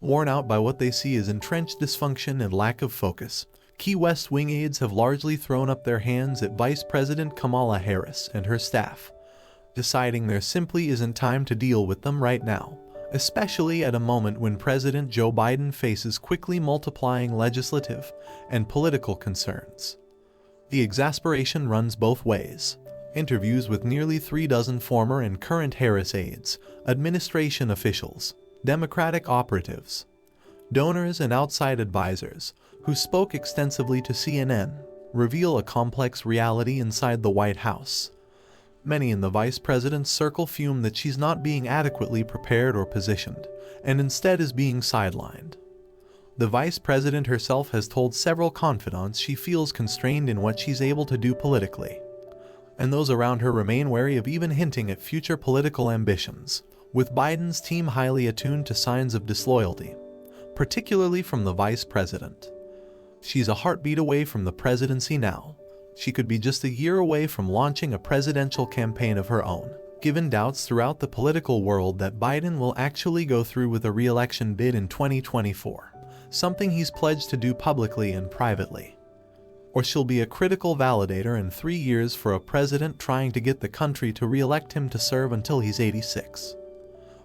Worn out by what they see as entrenched dysfunction and lack of focus, key West Wing aides have largely thrown up their hands at Vice President Kamala Harris and her staff, deciding there simply isn't time to deal with them right now, especially at a moment when President Joe Biden faces quickly multiplying legislative and political concerns. The exasperation runs both ways. Interviews with nearly 36 former and current Harris aides, administration officials, Democratic operatives, donors and outside advisors who spoke extensively to CNN reveal a complex reality inside the White House. Many in the vice president's circle fume that she's not being adequately prepared or positioned, and instead is being sidelined. The vice president herself has told several confidants she feels constrained in what she's able to do politically, and those around her remain wary of even hinting at future political ambitions, with Biden's team highly attuned to signs of disloyalty, particularly from the vice president. She's a heartbeat away from the presidency now. She could be just a year away from launching a presidential campaign of her own, given doubts throughout the political world that Biden will actually go through with a re-election bid in 2024, something he's pledged to do publicly and privately. Or she'll be a critical validator in 3 years for a president trying to get the country to re-elect him to serve until he's 86.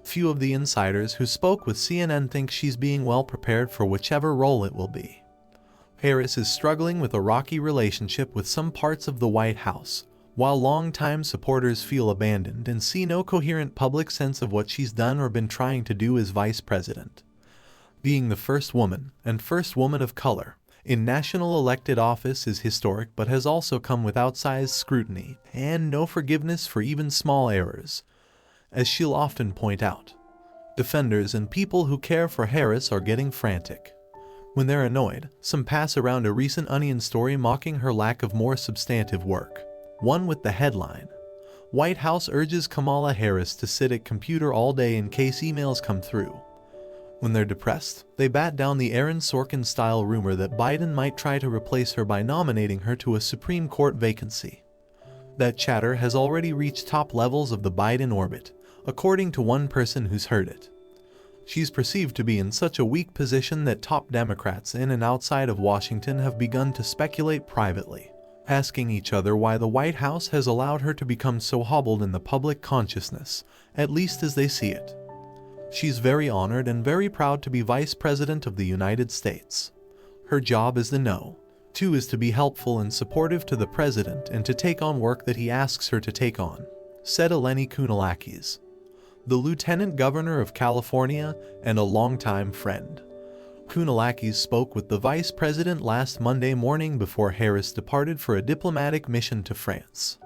Few of the insiders who spoke with CNN think she's being well prepared for whichever role it will be. Harris is struggling with a rocky relationship with some parts of the White House, while longtime supporters feel abandoned and see no coherent public sense of what she's done or been trying to do as vice president. Being the first woman, and first woman of color, in national elected office is historic but has also come with outsized scrutiny and no forgiveness for even small errors, as she'll often point out. Defenders and people who care for Harris are getting frantic. When they're annoyed, some pass around a recent Onion story mocking her lack of more substantive work. One with the headline, "White House urges Kamala Harris to sit at computer all day in case emails come through." When they're depressed, they bat down the Aaron Sorkin-style rumor that Biden might try to replace her by nominating her to a Supreme Court vacancy. That chatter has already reached top levels of the Biden orbit, according to one person who's heard it. She's perceived to be in such a weak position that top Democrats in and outside of Washington have begun to speculate privately, asking each other why the White House has allowed her to become so hobbled in the public consciousness, at least as they see it. She's very honored and very proud to be Vice President of the United States. Her job is the no. Two is to be helpful and supportive to the president and to take on work that he asks her to take on, said Eleni Kounalakis, the Lieutenant Governor of California and a longtime friend. Kounalakis spoke with the vice president last Monday morning before Harris departed for a diplomatic mission to France.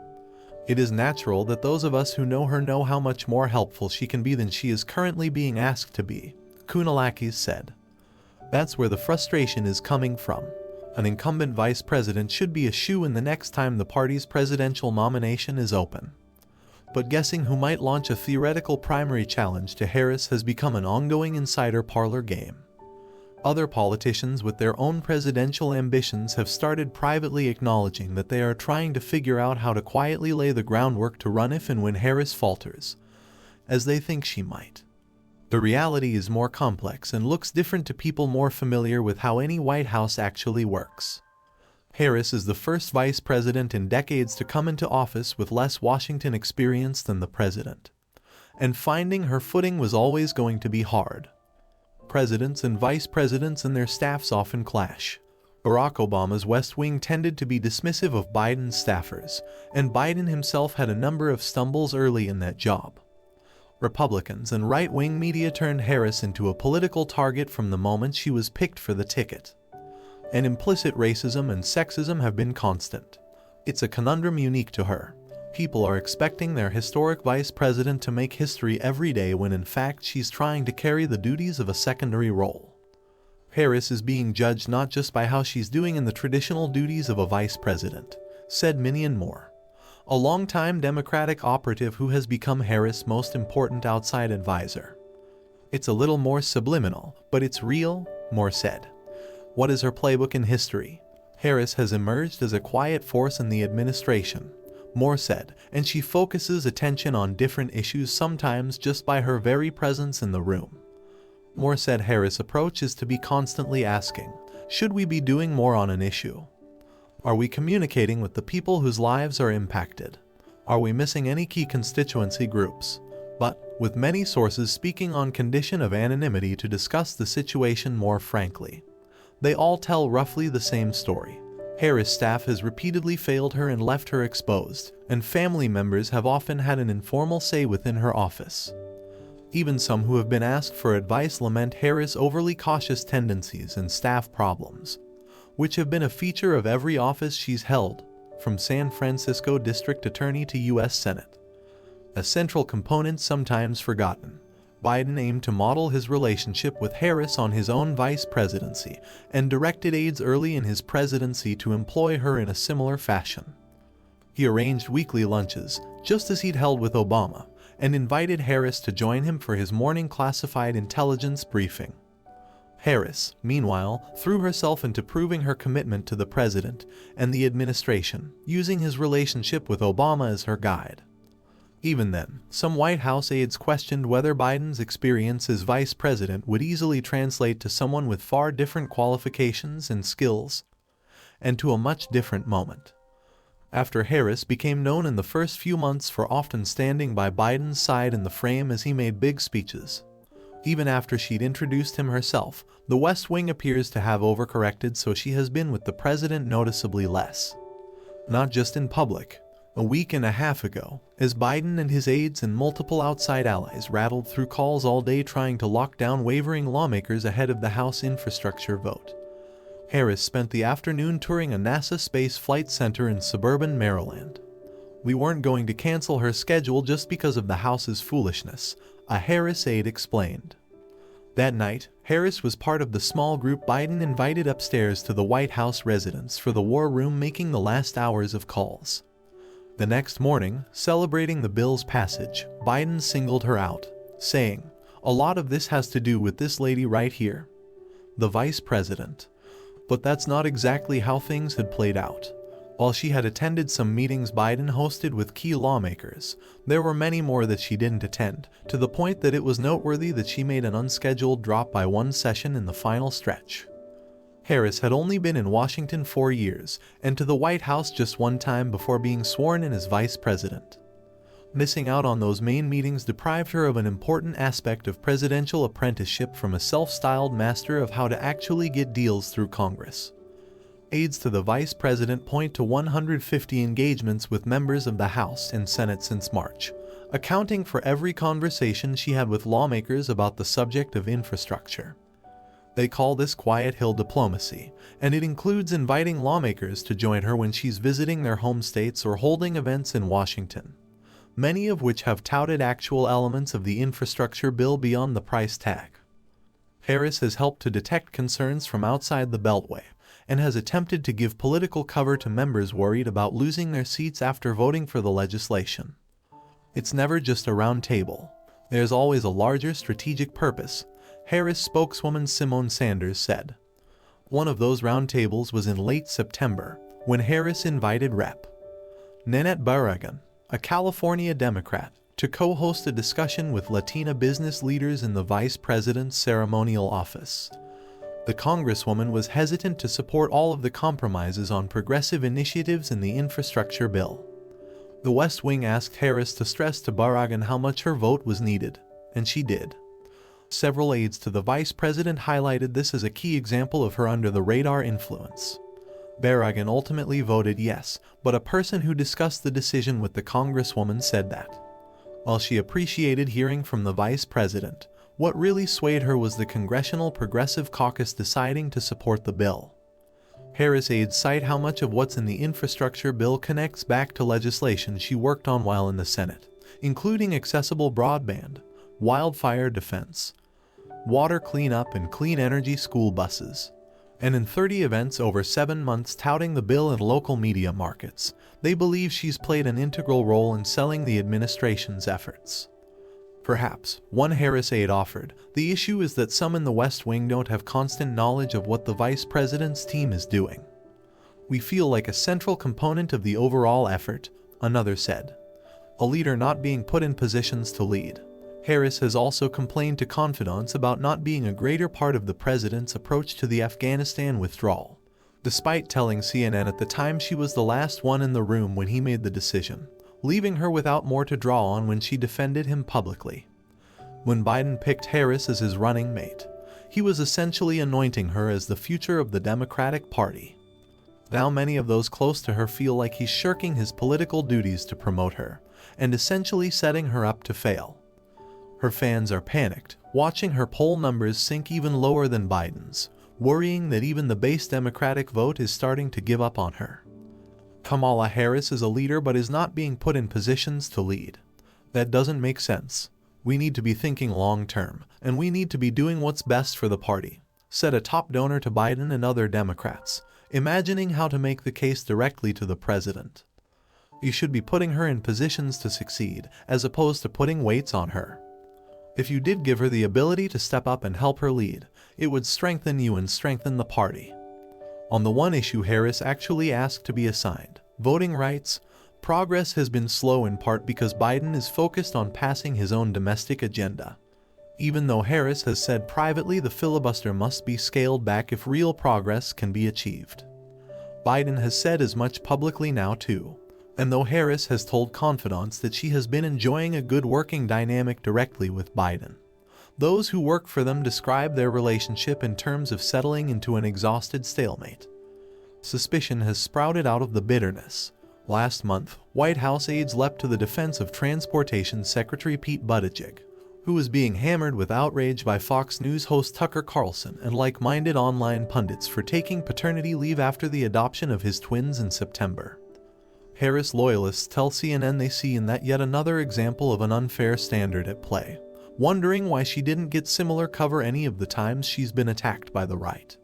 It is natural that those of us who know her know how much more helpful she can be than she is currently being asked to be, Kounalakis said. That's where the frustration is coming from. An incumbent vice president should be a shoo-in the next time the party's presidential nomination is open. But guessing who might launch a theoretical primary challenge to Harris has become an ongoing insider parlor game. Other politicians with their own presidential ambitions have started privately acknowledging that they are trying to figure out how to quietly lay the groundwork to run if and when Harris falters, as they think she might. The reality is more complex and looks different to people more familiar with how any White House actually works. Harris is the first vice president in decades to come into office with less Washington experience than the president, and finding her footing was always going to be hard. Presidents and vice presidents and their staffs often clash. Barack Obama's West Wing tended to be dismissive of Biden's staffers, and Biden himself had a number of stumbles early in that job. Republicans and right-wing media turned Harris into a political target from the moment she was picked for the ticket. And implicit racism and sexism have been constant. It's a conundrum unique to her. People are expecting their historic vice president to make history every day when in fact she's trying to carry the duties of a secondary role. Harris is being judged not just by how she's doing in the traditional duties of a vice president, said Minion Moore, a longtime Democratic operative who has become Harris' most important outside advisor. It's a little more subliminal, but it's real, Moore said. What is her playbook in history? Harris has emerged as a quiet force in the administration, Moore said, and she focuses attention on different issues sometimes just by her very presence in the room. Moore said Harris' approach is to be constantly asking, should we be doing more on an issue? Are we communicating with the people whose lives are impacted? Are we missing any key constituency groups? But, with many sources speaking on condition of anonymity to discuss the situation more frankly, they all tell roughly the same story. Harris' staff has repeatedly failed her and left her exposed, and family members have often had an informal say within her office. Even some who have been asked for advice lament Harris' overly cautious tendencies and staff problems, which have been a feature of every office she's held, from San Francisco District Attorney to U.S. Senate. A central component sometimes forgotten, Biden aimed to model his relationship with Harris on his own vice presidency and directed aides early in his presidency to employ her in a similar fashion. He arranged weekly lunches, just as he'd held with Obama, and invited Harris to join him for his morning classified intelligence briefing. Harris, meanwhile, threw herself into proving her commitment to the president and the administration, using his relationship with Obama as her guide. Even then, some White House aides questioned whether Biden's experience as vice president would easily translate to someone with far different qualifications and skills, and to a much different moment. After Harris became known in the first few months for often standing by Biden's side in the frame as he made big speeches, even after she'd introduced him herself, the West Wing appears to have overcorrected, so she has been with the president noticeably less. Not just in public. A week and a half ago, as Biden and his aides and multiple outside allies rattled through calls all day trying to lock down wavering lawmakers ahead of the House infrastructure vote, Harris spent the afternoon touring a NASA Space Flight Center in suburban Maryland. We weren't going to cancel her schedule just because of the House's foolishness, a Harris aide explained. That night, Harris was part of the small group Biden invited upstairs to the White House residence for the war room, making the last hours of calls. The next morning, celebrating the bill's passage, Biden singled her out, saying, "A lot of this has to do with this lady right here, the vice president." But that's not exactly how things had played out. While she had attended some meetings Biden hosted with key lawmakers, there were many more that she didn't attend, to the point that it was noteworthy that she made an unscheduled drop by one session in the final stretch. Harris had only been in Washington 4 years, and to the White House just one time before being sworn in as vice president. Missing out on those main meetings deprived her of an important aspect of presidential apprenticeship from a self-styled master of how to actually get deals through Congress. Aides to the vice president point to 150 engagements with members of the House and Senate since March, accounting for every conversation she had with lawmakers about the subject of infrastructure. They call this Quiet Hill diplomacy, and it includes inviting lawmakers to join her when she's visiting their home states or holding events in Washington, many of which have touted actual elements of the infrastructure bill beyond the price tag. Harris has helped to detect concerns from outside the Beltway, and has attempted to give political cover to members worried about losing their seats after voting for the legislation. It's never just a round table. There's always a larger strategic purpose, Harris spokeswoman Simone Sanders said. One of those roundtables was in late September, when Harris invited Rep. Nanette Barragán, a California Democrat, to co-host a discussion with Latina business leaders in the vice president's ceremonial office. The congresswoman was hesitant to support all of the compromises on progressive initiatives in the infrastructure bill. The West Wing asked Harris to stress to Barragán how much her vote was needed, and she did. Several aides to the vice president highlighted this as a key example of her under-the-radar influence. Barragán ultimately voted yes, but a person who discussed the decision with the congresswoman said that, while she appreciated hearing from the vice president, what really swayed her was the Congressional Progressive Caucus deciding to support the bill. Harris aides cite how much of what's in the infrastructure bill connects back to legislation she worked on while in the Senate, including accessible broadband, wildfire defense, water cleanup, and clean energy school buses. And in 30 events over 7 months touting the bill in local media markets, they believe she's played an integral role in selling the administration's efforts. Perhaps, one Harris aide offered, the issue is that some in the West Wing don't have constant knowledge of what the vice president's team is doing. We feel like a central component of the overall effort, another said. A leader not being put in positions to lead. Harris has also complained to confidants about not being a greater part of the president's approach to the Afghanistan withdrawal, despite telling CNN at the time she was the last one in the room when he made the decision, leaving her without more to draw on when she defended him publicly. When Biden picked Harris as his running mate, he was essentially anointing her as the future of the Democratic Party. Now many of those close to her feel like he's shirking his political duties to promote her, and essentially setting her up to fail. Her fans are panicked, watching her poll numbers sink even lower than Biden's, worrying that even the base Democratic vote is starting to give up on her. Kamala Harris is a leader but is not being put in positions to lead. That doesn't make sense. We need to be thinking long-term, and we need to be doing what's best for the party, said a top donor to Biden and other Democrats, imagining how to make the case directly to the president. You should be putting her in positions to succeed, as opposed to putting weights on her. If you did give her the ability to step up and help her lead, it would strengthen you and strengthen the party. On the one issue Harris actually asked to be assigned, voting rights, progress has been slow in part because Biden is focused on passing his own domestic agenda. Even though Harris has said privately the filibuster must be scaled back if real progress can be achieved. Biden has said as much publicly now too. And though Harris has told confidants that she has been enjoying a good working dynamic directly with Biden, those who work for them describe their relationship in terms of settling into an exhausted stalemate. Suspicion has sprouted out of the bitterness. Last month, White House aides leapt to the defense of Transportation Secretary Pete Buttigieg, who was being hammered with outrage by Fox News host Tucker Carlson and like-minded online pundits for taking paternity leave after the adoption of his twins in September. Harris loyalists tell CNN they see in that yet another example of an unfair standard at play, wondering why she didn't get similar cover any of the times she's been attacked by the right.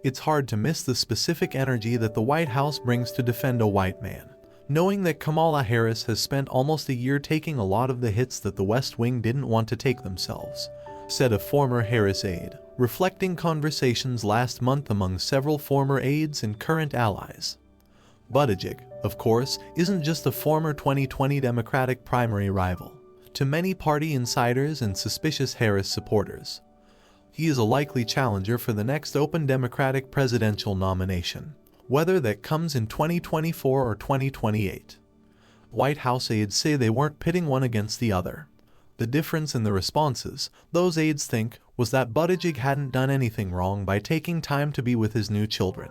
It's hard to miss the specific energy that the White House brings to defend a white man, knowing that Kamala Harris has spent almost a year taking a lot of the hits that the West Wing didn't want to take themselves, said a former Harris aide, reflecting conversations last month among several former aides and current allies. Buttigieg, of course, isn't just a former 2020 Democratic primary rival to many party insiders and suspicious Harris supporters. He is a likely challenger for the next open Democratic presidential nomination, whether that comes in 2024 or 2028. White House aides say they weren't pitting one against the other. The difference in the responses, those aides think, was that Buttigieg hadn't done anything wrong by taking time to be with his new children.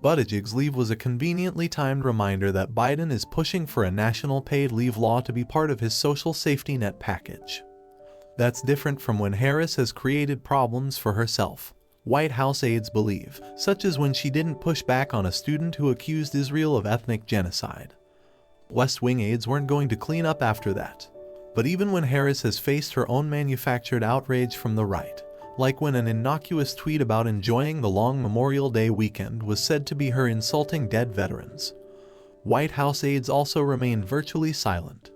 Buttigieg's leave was a conveniently timed reminder that Biden is pushing for a national paid leave law to be part of his social safety net package. That's different from when Harris has created problems for herself, White House aides believe, such as when she didn't push back on a student who accused Israel of ethnic genocide. West Wing aides weren't going to clean up after that. But even when Harris has faced her own manufactured outrage from the right, like when an innocuous tweet about enjoying the long Memorial Day weekend was said to be her insulting dead veterans, White House aides also remain virtually silent.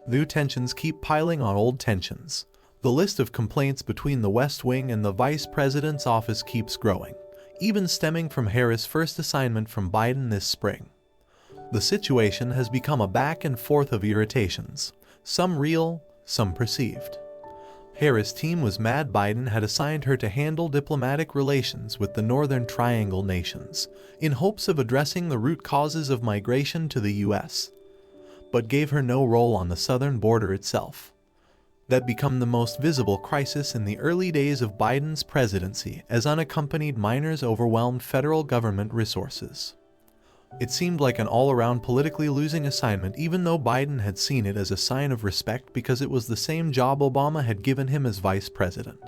New tensions keep piling on old tensions. The list of complaints between the West Wing and the Vice President's office keeps growing, even stemming from Harris' first assignment from Biden this spring. The situation has become a back and forth of irritations, some real, some perceived. Harris' team was mad Biden had assigned her to handle diplomatic relations with the Northern Triangle nations, in hopes of addressing the root causes of migration to the U.S., but gave her no role on the southern border itself. That became the most visible crisis in the early days of Biden's presidency as unaccompanied minors overwhelmed federal government resources. It seemed like an all-around politically losing assignment even though Biden had seen it as a sign of respect because it was the same job Obama had given him as vice president.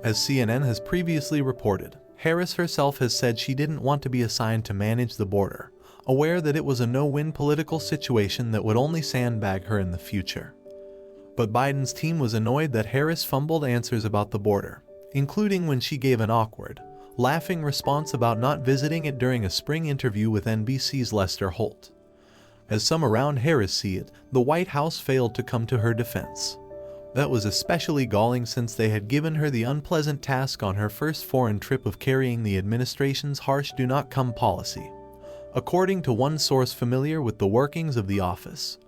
As CNN has previously reported, Harris herself has said she didn't want to be assigned to manage the border, aware that it was a no-win political situation that would only sandbag her in the future. But Biden's team was annoyed that Harris fumbled answers about the border, including when she gave an awkward, laughing response about not visiting it during a spring interview with NBC's Lester Holt. As some around Harris see it, the White House failed to come to her defense. That was especially galling since they had given her the unpleasant task on her first foreign trip of carrying the administration's harsh do not come policy, according to one source familiar with the workings of the office.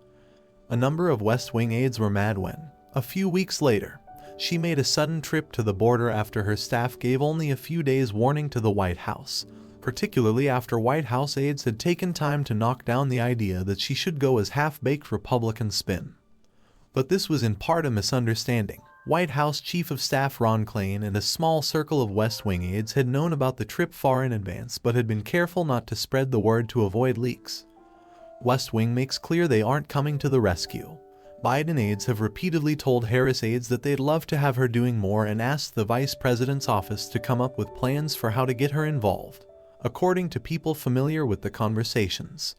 A number of West Wing aides were mad when, A few weeks later, she made a sudden trip to the border after her staff gave only a few days' warning to the White House, particularly after White House aides had taken time to knock down the idea that she should go as half-baked Republican spin. But this was in part a misunderstanding. White House Chief of Staff Ron Klain and a small circle of West Wing aides had known about the trip far in advance but had been careful not to spread the word to avoid leaks. West Wing makes clear they aren't coming to the rescue. Biden aides have repeatedly told Harris aides that they'd love to have her doing more and asked the vice president's office to come up with plans for how to get her involved, according to people familiar with the conversations.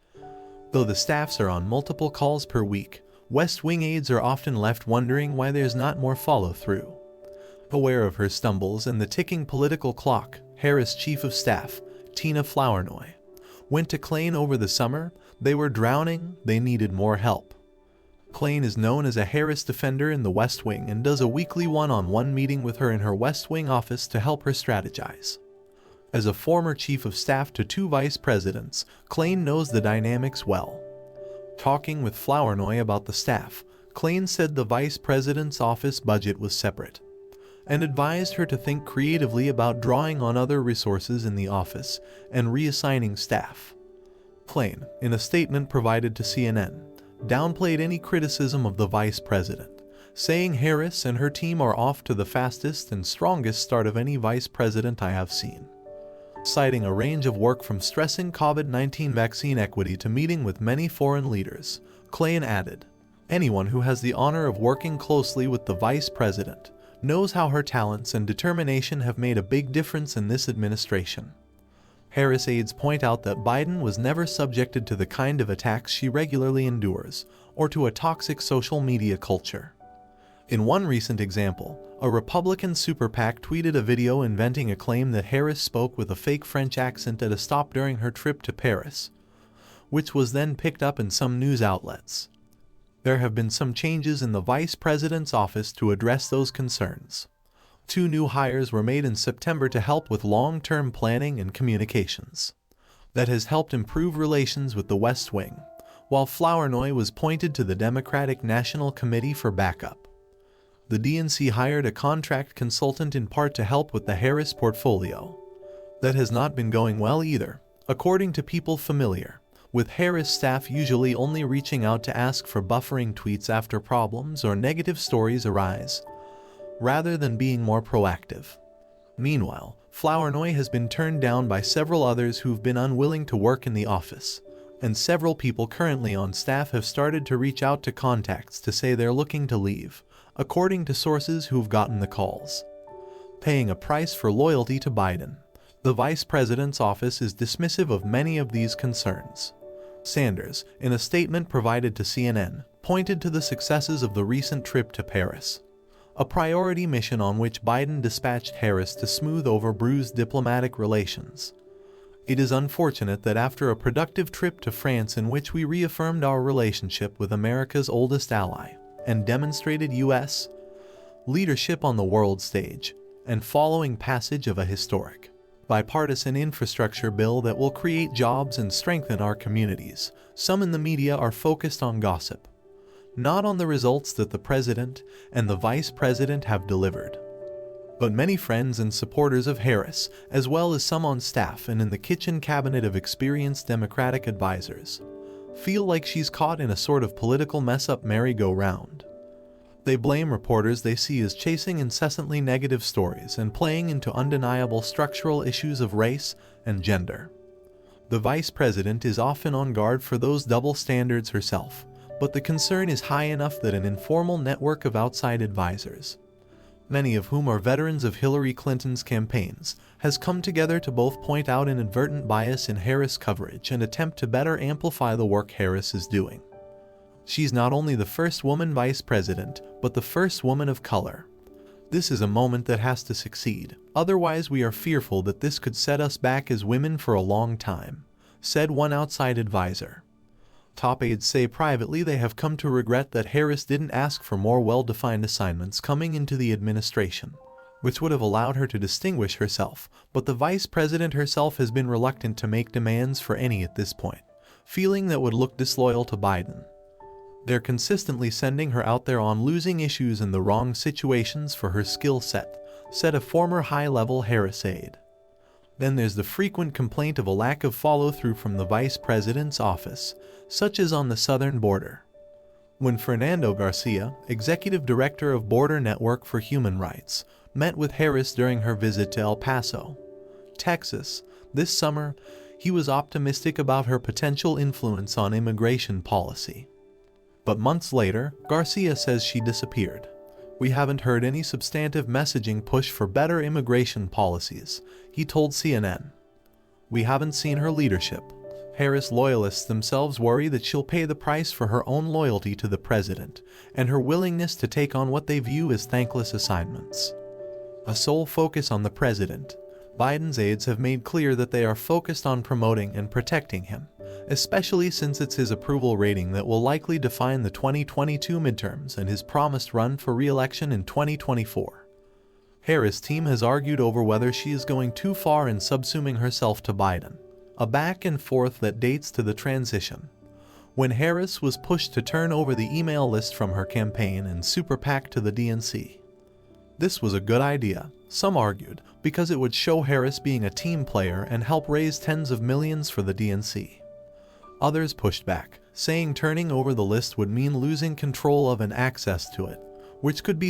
Though the staffs are on multiple calls per week, West Wing aides are often left wondering why there's not more follow-through. Aware of her stumbles and the ticking political clock, Harris Chief of Staff, Tina Flournoy, went to Klain over the summer. They were drowning, they needed more help. Klain is known as a Harris defender in the West Wing and does a weekly one-on-one meeting with her in her West Wing office to help her strategize. As a former chief of staff to two vice presidents, Klain knows the dynamics well. Talking with Flournoy about the staff, Klain said the vice president's office budget was separate, and advised her to think creatively about drawing on other resources in the office and reassigning staff. Klain, in a statement provided to CNN, downplayed any criticism of the vice president, saying Harris and her team are off to the fastest and strongest start of any vice president I have seen. Citing a range of work from stressing COVID-19 vaccine equity to meeting with many foreign leaders, Klain added, "Anyone who has the honor of working closely with the vice president knows how her talents and determination have made a big difference in this administration." Harris aides point out that Biden was never subjected to the kind of attacks she regularly endures, or to a toxic social media culture. In one recent example, a Republican super PAC tweeted a video inventing a claim that Harris spoke with a fake French accent at a stop during her trip to Paris, which was then picked up in some news outlets. There have been some changes in the vice president's office to address those concerns. 2 new hires were made in September to help with long-term planning and communications. That has helped improve relations with the West Wing, while Flournoy was pointed to the Democratic National Committee for backup. The DNC hired a contract consultant in part to help with the Harris portfolio. That has not been going well either, according to people familiar, with Harris staff usually only reaching out to ask for buffering tweets after problems or negative stories arise, rather than being more proactive. Meanwhile, Flournoy has been turned down by several others who've been unwilling to work in the office, and several people currently on staff have started to reach out to contacts to say they're looking to leave, according to sources who've gotten the calls. Paying a price for loyalty to Biden, the vice president's office is dismissive of many of these concerns. Sanders, in a statement provided to CNN, pointed to the successes of the recent trip to Paris, a priority mission on which Biden dispatched Harris to smooth over bruised diplomatic relations. It is unfortunate that after a productive trip to France in which we reaffirmed our relationship with America's oldest ally and demonstrated U.S. leadership on the world stage, and following passage of a historic, bipartisan infrastructure bill that will create jobs and strengthen our communities, some in the media are focused on gossip, not on the results that the president and the vice president have delivered. But many friends and supporters of Harris, as well as some on staff and in the kitchen cabinet of experienced Democratic advisors, feel like she's caught in a sort of political mess-up merry-go-round. They blame reporters they see as chasing incessantly negative stories and playing into undeniable structural issues of race and gender. The vice president is often on guard for those double standards herself, but the concern is high enough that an informal network of outside advisors, many of whom are veterans of Hillary Clinton's campaigns, has come together to both point out inadvertent bias in Harris coverage and attempt to better amplify the work Harris is doing. She's not only the first woman vice president, but the first woman of color. This is a moment that has to succeed, otherwise we are fearful that this could set us back as women for a long time, said one outside advisor. Top aides say privately they have come to regret that Harris didn't ask for more well-defined assignments coming into the administration, which would have allowed her to distinguish herself, but the vice president herself has been reluctant to make demands for any at this point, feeling that would look disloyal to Biden. They're consistently sending her out there on losing issues in the wrong situations for her skill set, said a former high-level Harris aide. Then there's the frequent complaint of a lack of follow-through from the vice president's office, such as on the southern border. When Fernando Garcia, executive director of Border Network for Human Rights, met with Harris during her visit to El Paso, Texas, this summer, he was optimistic about her potential influence on immigration policy. But months later, Garcia says she disappeared. We haven't heard any substantive messaging push for better immigration policies, he told CNN. We haven't seen her leadership. Harris loyalists themselves worry that she'll pay the price for her own loyalty to the president and her willingness to take on what they view as thankless assignments. A sole focus on the president, Biden's aides have made clear that they are focused on promoting and protecting him, especially since it's his approval rating that will likely define the 2022 midterms and his promised run for re-election in 2024. Harris' team has argued over whether she is going too far in subsuming herself to Biden, a back and forth that dates to the transition, when Harris was pushed to turn over the email list from her campaign and super PAC to the DNC. This was a good idea, some argued, because it would show Harris being a team player and help raise tens of millions for the DNC. Others pushed back, saying turning over the list would mean losing control of and access to it, which could be